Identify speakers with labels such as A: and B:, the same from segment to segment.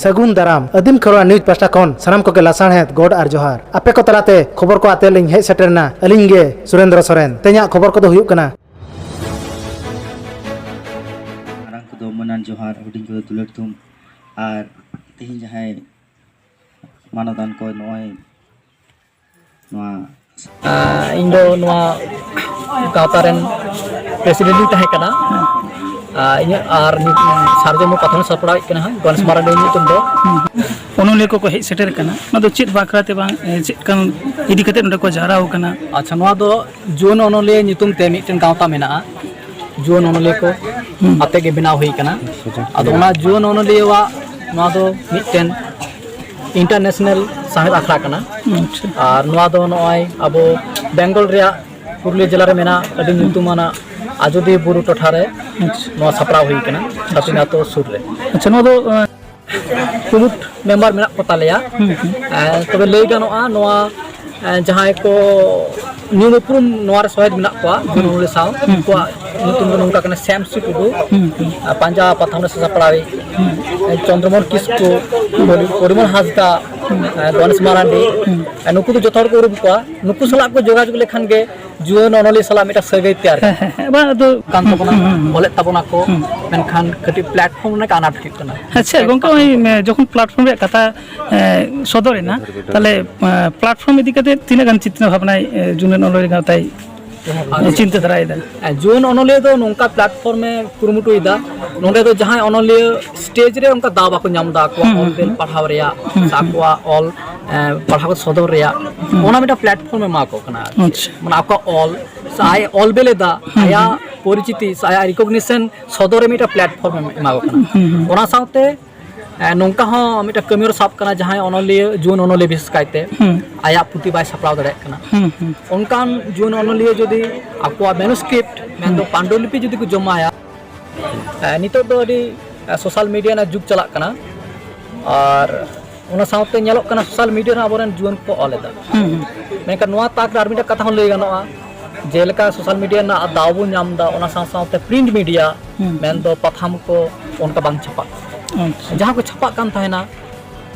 A: सगुन दाराम अदीम Kharwa news pasta खन सानाम को लासाणहेत गोड आर जोहार आपे को तलाते खबर को आते लिंग हे सेटरना अलिंग गे सुरेंद्र सोरेन ते냐 खबर को दो हुयुक कना
B: मारांग को दो मनान जोहार हुडिंग को दुलर तुम आर तेहिं जहाय मानदान को नोय नोआ
C: इंदो नोआ गावतारेन प्रेसिडेंट ताहे कना इnya आर सार्जमो कथन सपड़ाव कना गणेश मारांडी नितुम दो
D: ओनोले को हेज सेटर कना ना दो चेत बाखराते बांग चेत kan इदि कते नडे को जाराव कना
C: अच्छा नोआ दो जुन ओनोले नितुम ते मिटन गावता मेना जुन ओनोले को आते के बनाव हुई कना अदो ओना जुन ओनोले वा नोआ दो मिटन इंटरनेशनल साहिद आखड़ा कना और नोआ दो नोय अबो बेंगल रिया पुरुलिया जिला रे मेना अदि नितुमाना आजोदी बुरु टोठारे नोआ सपड़ाव हुई कना छातिना तो सुर रे
D: अच्छा नो दो
C: पुरुट मेंबर मेना को तालेया तबे लई गानोआ नोआ जहां को न्यूपुरम नोआ रे सोहेद मेना को जुनुले साव को नितुम को नोंका कना सैमसी कुडू पांजा पथाने से सपड़ावी चंद्रमोहन किस्कू परिमल हासदा गणेश मारांडी नुकु तो जथर को रुप को नुकु सला को जोगाजोग लेखान गे जुन ओनोली सला मिटा सगै तैयार
D: बा दो
C: कान तबना बोले तबना को मेनखान कटी प्लेटफॉर्म ने काना ठीक कना
D: अच्छा गोंका जखन प्लेटफॉर्म रे कथा सदरेना ताले प्लेटफॉर्म इदि कते तिना गान चिंता भावना जुन ओनोली गावताई चिंता धरायदा
C: जुन ओनोली दो नोंका प्लेटफॉर्म में कुरुमुटु इदा नोंडे दो जहां ओनोली स्टेज रे उनका दावा को नाम दा को ऑल बेल पढ़ाव रिया साकवा ऑल पढ़ाव सदर रिया ओना मिटा प्लेटफॉर्म में माको कना माने आपका ऑल साय ऑल बेले दा आया परिचिति साया रिकॉग्निशन सदर रे मिटा प्लेटफॉर्म में माको कना ओना साउते नोंका हो मिटा कमियर साप कना जहां ओनोली जुन ओनोली विशेष कायते आया पुति बाय सप्लाव दरे कना उनकान जुन ओनोली जदी आपको मैनुस्क्रिप्ट मेन दो पांडुलिपि जदी को जमाया नितो दो अडी सोशल मीडिया ना जुग चला कना और ओना साउते नेलो कना सोशल मीडिया ना आबोरन जुन को ऑलेदा मेका नोआ ताक आर मिटा कथा हो लई गानोआ जेलका सोशल मीडिया ना दावबो नामदा ओना साउते प्रिंट मीडिया मेन दो पथाम को उनका बांग छपा जहां को छपा कान थायना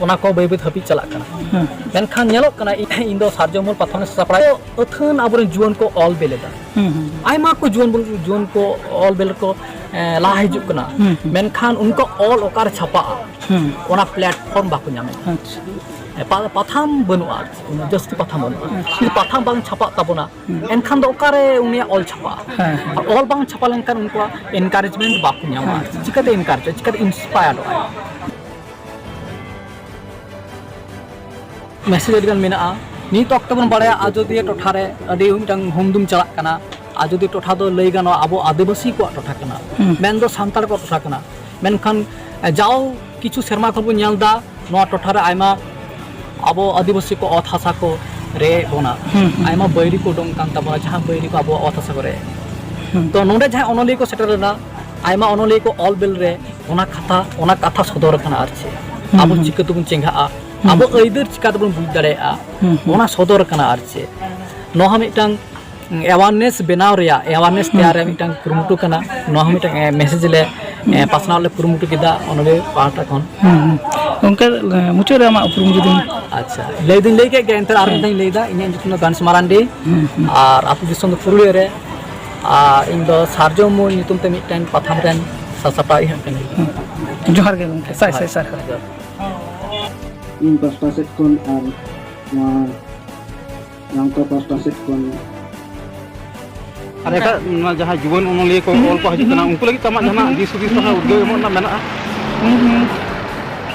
C: ओना को बैबे हपी चला कना मेनखान नेलो कना इन दो सार्जमोल पथाम से सपड़ा अथन आबोरन जुन को ऑल बेलेदा आयमा को जुन को ऑल बेल को ला हिजुक कना मेनखान उनको ऑल ओकार छपा ओना प्लेटफॉर्म बाको नामे पथाम बनुआ जस्ती पथाम बनुआ पथाम बांग छपा तबना एनखान दो ओकारे उनिया ऑल छपा ऑल बांग छपा लेनखान उनको एनकरेजमेंट बाको नामा चिकाते एनकरेज चिकाते इंस्पायर्ड मैसेज अडिगान मेना नित अक्ट बन बाड़ाया आजोदिया टोठारे अडी मिटांग हुमदुम चला कना आजोदी टोठा दो लई गानो आबो आदिवासी को टोठा कना मेन दो सांताल को टोठा कना मेनखान जाओ किछु शर्मा खबो नेलदा नोआ टोठारे आयमा आबो आदिवासी को अथ हासा को रे बोना आयमा बैरी को डोंग कान तबा जहां बैरी को आबो अथ हासा को रे तो नोंडे जहां ओनोली को सेटरना आयमा ओनोली को ऑल बिल रे ओना कथा सदर कना आरछे आबो चिका तुबुन चेंगा आबो अइदर चिका तुबुन बुझ दाड़ेया ओना सदर कना आरछे नोहा मिटांग अवेयरनेस बनाव रिया अवेयरनेस तैयार रे मिटांग कुरुमुटु कना नोहा मिटांग मैसेज ले पासनाव ले कुरुमुटु किदा ओनोले पाटा कोन
D: उनका मुचे रे मा उपरुम जुदी
C: अच्छा लई दिन लई के एंतर आर दिन लेदा इन जुतनो गणेश मारांडी और आतु दिसम पुरुलिया रे इन दो सार्जमो नितुम ते मिटांग पथाम रेन ससपाई हन कने
D: जोहार के उनके साय सर
B: इन पास्टा सेट कोन आर नोंका पास्टा सेट कोन
E: अरे का जहां जुवन ओनोली को ऑल को हजना उनको लगी तमा जहां दिस दिस ना उद्योग एमन ना मेना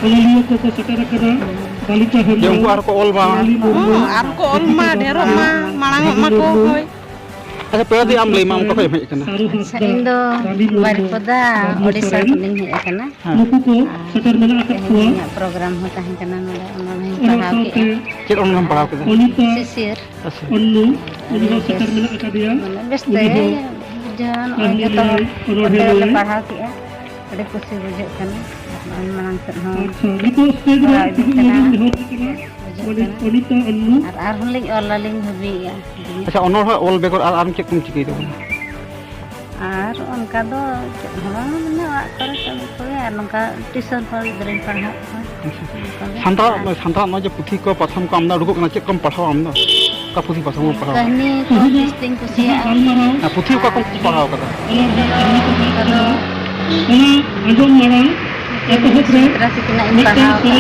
D: ओनोली को सेटर करा बालिका हम
E: जे उनको आर को ऑल मा
F: आर को ऑल मा ढेरो मा मांग मा को होय
E: अच्छा पेदी आम लई मा उनको पे हेज कना
F: इंदो बारिपदा ओडिसा खनिन हे कना
D: नुकु को सेटर मेना का हुआ
F: प्रोग्राम होता है कना नोले ओनोले पढ़ाव के
E: के ओनम पढ़ाव के
F: सिसिर
D: ओन्नु ओडिसा सेटर मेना का दिया
F: माने बेस्ते जान और तो ओनोले पढ़ाव के अरे खुशी बुझे कना मांग से हां
D: निको स्टेज रे ओनिता ओन्नु
F: आर हलिंग ऑललिंग हबिया
E: अच्छा ओनर ऑल बेकर आर आम के कुम चिकई दो
F: आर उनका ᱚᱱᱠᱟ ᱫᱚ ᱪᱮᱫ ᱦᱚᱸ ᱵᱟᱝ ᱢᱟᱱᱮ ᱚᱲᱟᱜ ᱠᱚᱨᱮ ᱠᱟᱹᱢᱤ ᱠᱚᱜᱮ ᱟᱨ ᱱᱚᱝᱠᱟ ᱴᱤᱭᱩᱥᱚᱱ ᱠᱚ ᱜᱤᱫᱽᱨᱟᱹᱧ ᱯᱟᱲᱦᱟᱣ ᱠᱚᱣᱟ
E: ᱥᱟᱱᱛᱟᱲ ᱱᱚᱜᱼᱚᱭ ᱡᱮ ᱯᱩᱛᱷᱤ ᱠᱚ ᱯᱟᱛᱷᱟᱢ ᱠᱚ ᱟᱢᱫᱟ ᱩᱰᱩᱠᱚᱜ ᱠᱟᱱᱟ, ᱪᱮᱫ ᱠᱚᱢ ᱯᱟᱲᱦᱟᱣᱟ ᱟᱢ ᱫᱚ? ᱚᱠᱟ ᱯᱩᱛᱷᱤ ᱯᱟᱛᱷᱟᱢ ᱠᱚᱢ ᱯᱟᱲᱦᱟᱣᱟ?
F: ᱠᱟᱹᱦᱱᱤ ᱠᱚ ᱡᱟᱹᱥᱛᱤᱧ ᱠᱩᱥᱤᱭᱟᱜᱼᱟ
E: ᱯᱩᱛᱷᱤ ᱚᱠᱟ ᱠᱚᱢ ᱯᱟᱲᱦᱟᱣ ᱠᱟᱫᱟ?
F: ᱥᱩᱢᱤᱛᱨᱟ ᱛᱟᱹᱠᱤᱱᱟᱜ ᱤᱧ ᱯᱟᱲᱦᱟᱣ ᱠᱟᱜᱼᱟ,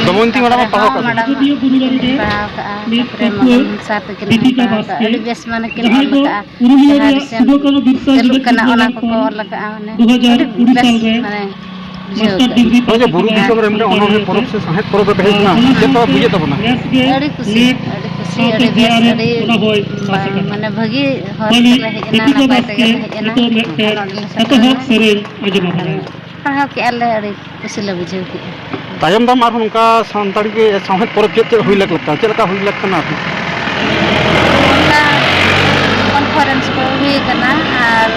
E: ᱫᱚᱢᱚᱭᱚᱱᱛᱤ ᱢᱮᱰᱟᱢ ᱮ ᱯᱟᱲᱦᱟᱣ ᱠᱟᱫᱟ?
F: ᱤᱧ ᱯᱟᱲᱦᱟᱣ ᱠᱟᱜᱼᱟ, ᱛᱟᱯᱚᱨᱮ ᱢᱚᱫᱚᱱ ᱢᱚᱱᱥᱟ ᱛᱟᱹᱠᱤᱱᱟᱜ ᱤᱧ ᱯᱟᱲᱦᱟᱣ ᱠᱟᱜᱼᱟ, ᱟᱹᱰᱤ ᱵᱮᱥ ᱢᱟᱱᱮ ᱠᱤᱱ ᱚᱞ ᱠᱟᱜᱼᱟ, ᱡᱟᱦᱟᱸ ᱨᱤᱥᱮᱱᱴ ᱪᱟᱹᱞᱩᱜ ᱠᱟᱱᱟ ᱚᱱᱟ ᱠᱚᱠᱚ ᱚᱞ ᱠᱟᱜᱼᱟ, ᱢᱟᱱᱮ ᱟᱹᱰᱤ ᱵᱮᱥ ᱢᱟᱱে ᱵᱩᱡᱷᱟᱹᱣ ᱠᱟᱜᱼᱟᱹᱧ।
E: ᱱᱚᱜᱼᱚᱭ ᱡᱮ ᱵᱩᱨᱩ ᱫᱤᱥᱚᱢ ᱨᱮ ᱢᱤᱫᱴᱟᱝ ᱚᱱᱚᱬᱦᱮ ᱯᱚᱨᱚᱵᱽ ᱥᱮ ᱥᱟᱶᱦᱮᱫ ᱯᱚᱨᱚᱵᱽ ᱨᱮ ᱦᱮᱡ ᱮᱱᱟ, ᱪᱮᱫ ᱞᱮᱠᱟ ᱵᱩᱡᱷᱟᱹᱜ ᱛᱟᱵᱚᱱᱟ?
F: ᱟᱹᱰᱤ ᱠᱩᱥᱤ, ᱟᱹᱰᱤ ᱵᱮᱥ, ᱟᱹᱰᱤ ᱢᱟᱱᱮ ᱵᱷᱟᱹᱜᱤ ᱦᱚᱲ ᱛᱮᱞᱮ ᱦᱮᱡ ᱮᱱᱟ, ᱱᱟᱯᱟᱭ ᱛᱮᱜᱮᱞᱮ ᱦᱮᱡ ᱮᱱᱟ, ᱟᱨ ᱚᱸᱰᱮᱞᱮ ᱥᱮᱴᱮᱨᱮᱱᱟ, ᱯᱟᱲᱦᱟᱣ ᱠᱮᱜᱼᱟ ᱞᱮ, ᱟᱹᱰᱤ ᱠᱩᱥᱤ ᱞᱮ ᱵᱩᱡᱷᱟᱹᱣ ᱠᱮᱜᱼᱟ।
E: ᱛᱟᱭᱚᱢ ᱫᱟᱢ ᱟᱨᱦᱚᱸ ᱱᱚᱝᱠᱟ ᱥᱟᱱᱛᱟᱲᱤ ᱥᱟᱶᱦᱮᱫ ᱯᱚᱨᱚᱵᱽ ᱪᱮᱫ ᱦᱩᱭ ᱞᱟᱹᱠᱛᱤ, ᱪᱮᱫ ᱞᱮᱠᱟ ᱦᱩᱭ ᱞᱟᱹᱠᱛᱤ ᱠᱟᱱᱟ?
F: ᱚᱱᱠᱟ ᱠᱚᱱᱯᱷᱟᱨᱮᱱᱥ ᱠᱚ ᱦᱩᱭ ᱠᱟᱱᱟ ᱟᱨ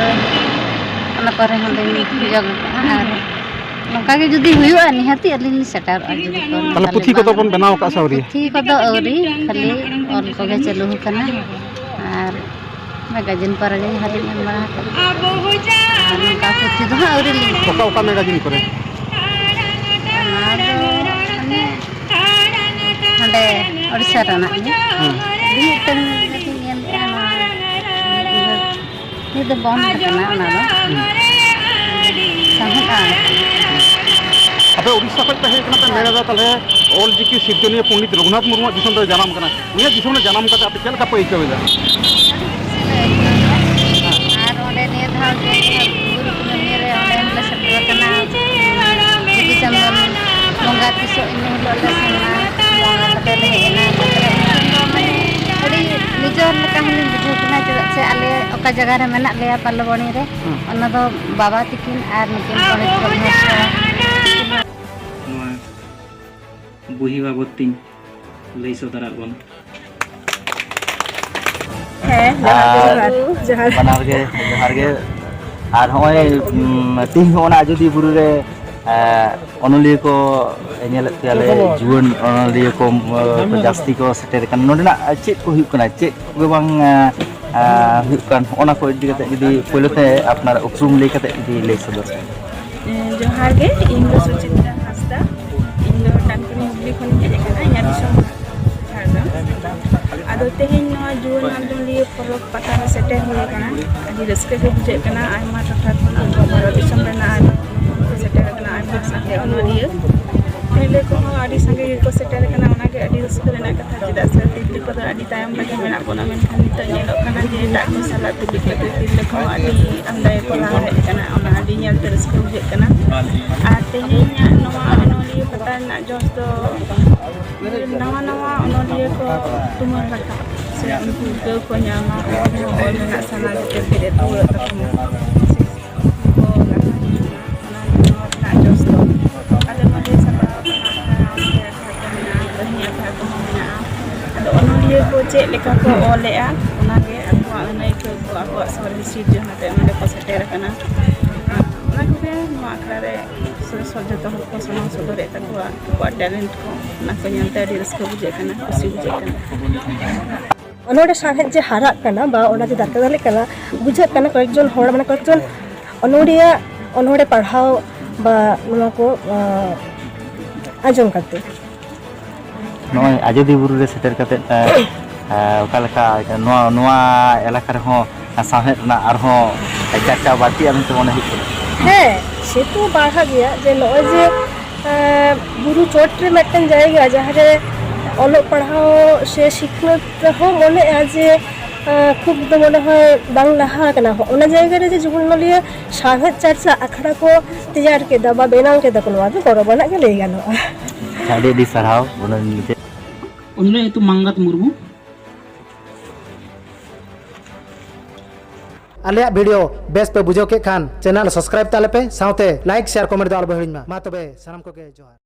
F: ᱚᱱᱟ ᱠᱚᱨᱮ ᱦᱚᱸᱞᱤᱧ ᱡᱚᱜ ᱠᱟᱜᱼᱟ, ᱟᱨ ᱱᱚᱝᱠᱟ ᱜᱮ ᱡᱩᱫᱤ ᱦᱩᱭᱩᱜᱼᱟ ᱱᱤᱦᱟᱹᱛᱤ ᱟᱹᱞᱤᱧ ᱞᱤᱧ ᱥᱮᱴᱮᱨᱚᱜᱼᱟ ᱡᱩᱫᱤ ᱠᱚ
E: ᱛᱟᱦᱚᱞᱮ ᱯᱩᱛᱷᱤ ᱠᱚᱫᱚ ᱵᱚᱱ ᱵᱮᱱᱟᱣ ᱟᱠᱟᱫ ᱥᱮ ᱟᱹᱣᱨᱤ?
F: ᱯᱩᱛᱷᱤ ᱠᱚᱫᱚ ᱟᱹᱣᱨᱤ, ᱠᱷᱟᱹᱞᱤ ᱚᱞ ᱠᱚᱜᱮ ᱪᱟᱹᱞᱩ ᱟᱠᱟᱱᱟ, ᱟᱨ ᱢᱮᱜᱟᱡᱤᱱ ᱠᱚᱨᱮ ᱜᱮ ᱡᱟᱦᱟᱸ ᱞᱤᱧ ᱮᱢ ᱵᱟᱲᱟ ᱟᱠᱟᱜᱼᱟ, ᱟᱨ ᱱᱚᱝᱠᱟ ᱯᱩᱛᱷᱤ ᱫᱚ ᱦᱟᱸᱜ ᱟᱹᱣᱨᱤ ᱞᱤᱧ
E: ᱚᱠᱟ ᱢᱮᱜᱟᱡᱤᱱ ᱠᱚᱨᱮ?
F: ᱚᱱᱟ ᱫᱚ ᱢᱟᱱᱮ ᱦᱟᱸᱰᱮ ᱳᱲᱤᱥᱥᱟ ᱨᱮᱱᱟᱜ ᱜᱮ, ᱟᱹᱞᱤᱧ ᱢᱤᱫᱴᱟᱝ ᱞᱤᱧ ᱧᱮᱞ ᱞᱮᱜᱼᱟ, ᱱᱚᱣᱟ ᱱᱤᱛ ᱫᱚ ᱵᱚᱱᱫ ᱟᱠᱟᱱᱟ ᱚᱱᱟ ᱫᱚ, ᱥᱟᱶᱦᱮᱫ ᱟᱲᱟᱝ
E: ᱟᱯᱮ ᱩᱲᱤᱥᱥᱟ ᱠᱷᱚᱱ ᱯᱮ ᱦᱮᱡ ᱠᱟᱱᱟ, ᱯᱮ ᱢᱮᱱ ᱮᱫᱟ ᱛᱟᱦᱚᱞᱮ ᱚᱞᱪᱤᱠᱤ ᱥᱤᱨᱡᱚᱱᱤᱭᱟᱹ ᱯᱚᱱᱰᱤᱛ ᱨᱚᱜᱷᱩᱱᱟᱛᱷ ᱢᱩᱨᱢᱩᱣᱟᱜ ᱫᱤᱥᱚᱢ ᱨᱮ ᱡᱟᱱᱟᱢ ᱠᱟᱱᱟ, ᱩᱱᱤᱭᱟᱜ ᱫᱤᱥᱚᱢ ᱨᱮ ᱡᱟᱱᱟᱢ ᱠᱟᱛᱮ ᱟᱯᱮ ᱪᱮᱫ ᱞᱮᱠᱟ ᱯᱮ ᱟᱹᱭᱠᱟᱹᱣ ᱮᱫᱟ?
F: ᱟᱨ ᱚᱸᱰᱮ ᱱᱤᱭᱟᱹ ᱫᱷᱟᱣ ᱡᱮ ᱜᱩᱨᱩ ᱠᱩᱱᱟᱹᱢᱤ ᱨᱮ ᱚᱸᱰᱮ ᱦᱚᱸᱞᱮ ᱥᱮᱴᱮᱨ ᱟᱠᱟᱱᱟ, ᱵᱤᱫᱩ ᱪᱟᱸᱫᱟᱱ ᱵᱚᱸᱜᱟ ᱛᱤᱥᱚᱜ ᱤᱱᱟᱹ ᱦᱤᱞᱳᱜ ᱞᱮ ᱥᱮᱱ ᱮᱱᱟ, ᱵᱚᱸᱜᱟ ᱠᱟᱛᱮ ᱞᱮ ᱦᱮᱡ ᱮᱱᱟ, ᱛᱟᱯᱚᱨᱮ ᱩᱱᱠᱤᱱ ᱫᱚ ᱢᱟᱱᱮ ᱟᱹᱰᱤ ᱱᱤᱡᱚᱨ ᱞᱮᱠᱟ ᱦᱚᱸᱞᱤᱧ ᱵᱩᱡᱷᱟᱹᱣ ᱠᱤᱱᱟ, ᱪᱮᱫᱟᱜ ᱥᱮ ᱟᱞᱮ ᱚᱠᱟ ᱡᱟᱭᱜᱟ ᱨᱮ ᱢᱮᱱᱟᱜ ᱞᱮᱭᱟ ᱯᱟᱞᱚᱵᱚᱱᱤ ᱨᱮ, ᱚᱱᱟ ᱫᱚ ᱵᱟᱵᱟ ᱛᱟᱹᱠᱤᱱ ᱟᱨ ᱱᱩᱠᱤᱱ ᱯᱚᱱᱰᱤᱛ ᱨᱚᱜᱷᱩᱱᱟᱛᱷ
G: ᱱᱚᱣᱟ ᱵᱩᱦᱤ ᱵᱟᱵᱚᱫ ᱛᱤᱧ ᱞᱟᱹᱭ ᱥᱚᱫᱚᱨᱟᱜ ᱵᱚᱱ।
B: ᱵᱟᱱᱟᱨ ᱜᱮ ᱡᱚᱦᱟᱨ ᱜᱮ। ᱟᱨ ᱦᱚᱸᱜᱼᱚᱭ ᱛᱤᱦᱤᱧ ᱦᱚᱸ ᱚᱱᱟ ᱟᱡᱚᱫᱤᱭᱟᱹ ᱵᱩᱨᱩ ᱨᱮ ᱚᱱᱚᱞᱤᱭᱟᱹ ᱠᱚ ᱧᱮᱞᱮᱫ ᱯᱮᱭᱟᱞᱮ, ᱡᱩᱣᱟᱹᱱ ᱚᱱᱚᱞᱤᱭᱟᱹ ᱠᱚ ᱡᱟᱹᱥᱛᱤ ᱠᱚ ᱥᱮᱴᱮᱨ ᱟᱠᱟᱱᱟ, ᱱᱚᱸᱰᱮᱱᱟᱜ ᱪᱮᱫ ᱠᱚ ᱦᱩᱭᱩᱜ ᱠᱟᱱᱟ, ᱪᱮᱫ ᱠᱚᱜᱮ ᱵᱟᱝ ᱦᱩᱭᱩᱜ ᱠᱟᱱ, ᱚᱱᱟ ᱠᱚ ᱤᱫᱤ ᱠᱟᱛᱮ ᱡᱩᱫᱤ ᱯᱳᱭᱞᱳ ᱛᱮ ᱟᱯᱱᱟর ᱩᱯᱨᱩᱢ ᱞᱟᱹᱭ ᱠᱟᱛᱮ ᱡᱩᱫᱤ ᱞᱟᱹᱭ ᱥᱚᱫᱚᱨ।
H: ᱡᱚᱦᱟᱨ ᱜᱮ, ᱤᱧ ᱫᱚ ᱥᱩᱪᱤᱛᱨᱟ ᱦᱟᱸᱥᱫᱟ, ᱤᱧ ᱫᱚ ᱰᱟᱱকুᱱᱤ ᱦᱩᱜᱽᱞᱤ ᱠᱷᱚᱱᱤᱧ ᱦᱮᱡ ᱟᱠᱟᱱᱟ, ᱤᱧᱟᱹᱜ ᱫᱤᱥᱚᱢ ᱡᱷᱟᱲᱜᱨᱟᱢ। ᱟᱫᱚ ᱛᱮᱦᱮᱧ ᱱᱚᱣᱟ ᱡᱩᱣᱟᱹᱱ ᱚᱱᱚᱞᱤᱭᱟᱹ ᱯᱚᱨᱚᱵᱽ ᱯᱟᱛᱟ ᱨᱮ ᱥᱮᱴᱮᱨ ᱦᱩᱭ ᱟᱠᱟᱱᱟ, ᱟᱹᱰᱤ ᱨᱟᱹᱥᱠᱟᱹ ᱜᱮ ᱵᱩᱡᱷᱟᱹᱜ ᱠᱟᱱᱟ, ᱟᱭᱢᱟ ᱴᱚᱴᱷᱟ ᱠᱷᱚᱱ ᱟᱵᱚ ᱵᱷᱟᱨᱚᱛ ᱫᱤᱥᱚᱢ ᱨᱮᱱᱟᱜ ᱠᱚ ᱥᱮᱴᱮᱨ ᱟᱠᱟᱱᱟ, ᱟᱭᱢᱟ ᱥᱟᱸᱜᱮ ᱚᱱᱚᱞᱤᱭᱟᱹ, ᱛᱤᱨᱞᱟᱹ ᱠᱚᱦᱚᱸ ᱟᱹᱰᱤ ᱥᱟᱸᱜᱮ ᱜᱮᱠᱚ ᱥᱮᱴᱮᱨ ᱟᱠᱟᱱᱟ, ᱚᱱᱟᱜᱮ ᱟᱹᱰᱤ ᱨᱟᱹᱥᱠᱟᱹ ᱨᱮᱱᱟᱜ ᱠᱟᱛᱷᱟ, ᱪᱮᱫᱟᱜ ᱥᱮ ᱛᱤᱨᱞᱟᱹ ᱠᱚᱫᱚ ᱟᱹᱰᱤ ᱛᱟᱭᱚᱢ ᱨᱮᱜᱮ ᱢᱮᱱᱟᱜ ᱵᱚᱱᱟ, ᱢᱮᱱᱠᱷᱟᱱ ᱱᱤᱛᱚᱜ ᱧᱮᱞᱚᱜ ᱠᱟᱱᱟ ᱡᱮ ᱮᱴᱟᱜ ᱠᱚ ᱥᱟᱞᱟᱜ ᱛᱩᱞᱩᱡ ᱠᱟᱛᱮ ᱛᱤᱨᱞᱟᱹ ᱠᱚᱦᱚᱸ ᱟᱹᱰᱤ ᱟᱢᱫᱟ ᱜᱮᱠᱚ ᱞᱟᱦᱟ ᱦᱮᱡ ᱟᱠᱟᱱᱟ, ᱚᱱᱟ ᱟᱹᱰᱤ ᱧᱮᱞᱛᱮ ᱨᱟᱹᱥᱠᱟᱹ ᱵᱩᱡᱷᱟᱹᱜ ᱠᱟᱱᱟ। ᱟᱨ ᱛᱮᱦᱮᱧᱟᱜ ᱱᱚᱣᱟ ᱚᱱᱚᱞᱤᱭᱟᱹ ᱯᱟᱛᱟ ᱨᱮᱱᱟᱜ ᱡᱚᱥ ᱫᱚ ᱱᱟᱣᱟ ᱱᱟᱣᱟ ᱚᱱᱚᱞᱤᱭᱟᱹ ᱠᱚ ᱛᱩᱢᱟᱹᱞ ᱨᱟᱠᱟᱵ ᱥᱮ ᱩᱱᱠᱩ ᱩᱫᱽᱜᱟᱹᱣ ᱠᱚ ᱧᱟᱢᱟ, ᱩᱱᱠᱩ ᱦᱚᱸ ᱚᱞ ᱨᱮᱱᱟᱜ ᱥᱟᱱᱟ ᱡᱟᱛᱮ ᱵᱮᱨᱮᱫ ᱨᱩᱣᱟᱹᱲᱚᱜ ᱛᱟᱠᱚ ᱢᱟ, ᱠᱚ ᱞᱟᱦᱟ ᱦᱤᱡᱩᱜ ᱢᱟ, ᱚᱱᱟ ᱨᱮᱱᱟᱜ ᱡᱚᱥ ᱫᱚ ᱟᱞᱮ ᱱᱚᱰᱮ ᱥᱟᱯᱲᱟᱣ ᱟᱠᱟᱱᱟ, ᱚᱱᱚᱬᱦᱮ ᱟᱠᱷᱲᱟ ᱠᱚ ᱢᱮᱱᱟᱜᱼᱟ, ᱠᱟᱹᱦᱱᱤ ᱟᱠᱷᱲᱟ ᱠᱚᱦᱚᱸ ᱢᱮᱱᱟᱜᱼᱟ। ᱟᱫᱚ ᱚᱱᱚᱞᱤᱭᱟᱹ ᱠᱚ ᱪᱮᱫ ᱞᱮᱠᱟ ᱠᱚ ᱚᱞᱮᱜᱼᱟ, ᱚᱱᱟᱜᱮ ᱟᱠᱚᱣᱟᱜ ᱟᱹᱱᱟᱹᱭᱠᱟᱹᱣ ᱠᱚ, ᱟᱠᱚᱣᱟᱜ ᱥᱚᱨᱮᱥ ᱥᱤᱨᱡᱚᱱ ᱟᱛᱮ ᱱᱚᱰᱮ ᱠᱚ ᱥᱮᱴᱮᱨ ᱟᱠᱟᱱᱟ। ᱚᱱᱟ ᱠᱚᱜᱮ ᱱᱚᱣᱟ ᱟᱠᱷᱲᱟ ᱨᱮ ᱡᱚᱛᱚ ᱦᱚᱲ ᱠᱚ ᱥᱟᱢᱟᱝ ᱥᱚᱫᱚᱨᱮᱫ ᱛᱟᱠᱚᱣᱟ, ᱟᱠᱚᱣᱟᱜ ᱴᱮᱞᱮᱱᱴ ᱠᱚ, ᱚᱱᱟ ᱠᱚ ᱧᱮᱞᱛᱮ ᱟᱹᱰᱤ ᱨᱟᱹᱥᱠᱟᱹ ᱵᱩᱡᱷᱟᱹᱜ ᱠᱟᱱᱟ, ᱠᱩᱥᱤ ᱵᱩᱡᱷᱟᱹᱜ ᱠᱟᱱᱟ।
I: ᱚᱱᱚᱬᱦᱮ ᱥᱟᱶᱦᱮᱫ ᱡᱮ ᱦᱟᱨᱟᱜ ᱠᱟᱱᱟ ᱵᱟ ᱚᱱᱟ ᱡᱮ ᱫᱟᱨᱠᱟ ᱫᱟᱞᱮᱜ ᱠᱟᱱᱟ, ᱵᱩᱡᱷᱟᱹᱜ ᱠᱟᱱᱟ ᱠᱚয়েকজন ᱦᱚᱲ, ᱢᱟᱱᱮ কয়েকজন অনড়িয়া অনড়ে পড়াও বা নওয়া কো আঞ্জম করতে।
B: ᱱᱚᱜᱼᱚᱭ ᱟᱡᱚᱫᱤᱭᱟᱹ ᱵᱩᱨᱩ ᱨᱮ ᱥᱮᱴᱮᱨ ᱠᱟᱛᱮ ᱚᱠᱟ ᱞᱮᱠᱟ ᱱᱚᱣᱟ ᱮᱞᱟᱠᱟ ᱨᱮᱦᱚᱸ ᱥᱟᱶᱦᱮᱫ ᱨᱮᱱᱟᱜ ᱟᱨᱦᱚᱸ ᱪᱟᱨᱪᱟ ᱵᱟᱹᱲᱛᱤᱜᱼᱟ ᱢᱮᱱᱛᱮ ᱢᱚᱱᱮ ᱦᱩᱭᱩᱜ ᱠᱟᱱᱟ।
I: হ্যাঁ, সে তো বাড়া গিয়া যে নয় যে বুরু চট রে মিদটাং জায়গা যাহারে অলোক পড়াও সে শিক্ষাত হও মনে যে খুব তো মনে হয় বাং লাহা কানা ওনা জায়গা রে যে যুবনলিয়া সাহেব চর্চা আখড়া কো তৈয়ার কেদা বা বেনাও কেদা কোন আদো গরবানা গে লই গানোa।
B: ᱟᱹᱰᱤ ᱟᱹᱰᱤ ᱥᱟᱨᱦᱟᱣ ᱚᱱᱟ ᱧᱩᱛᱩᱢ
G: ᱢᱟᱝᱜᱟᱛ ᱢᱩᱨᱢᱩ।
A: ᱟᱞᱮᱭᱟᱜ ᱵᱷᱤᱰᱤᱭᱳ ᱵᱮᱥ ᱯᱮ ᱵᱩᱡᱷᱟᱹᱣ ᱠᱮᱫ ᱠᱷᱟᱱ ᱪᱮᱱᱮᱞ ᱥᱟᱵᱥᱠᱨᱟइब ᱛᱟᱞᱮ ᱯᱮ, ᱥᱟᱶᱛᱮ ᱞᱟᱭᱤᱠ ᱥᱮᱭᱟᱨ ᱠᱚᱢᱮᱱᱴ ᱫᱚ ᱟᱞᱚ ᱯᱮ ᱦᱤᱲᱤᱧ ᱢᱟ। ᱢᱟ ᱛᱚᱵᱮ ᱥᱟᱱᱟᱢ ᱠᱚᱜᱮ ᱡᱚᱦᱟᱨ।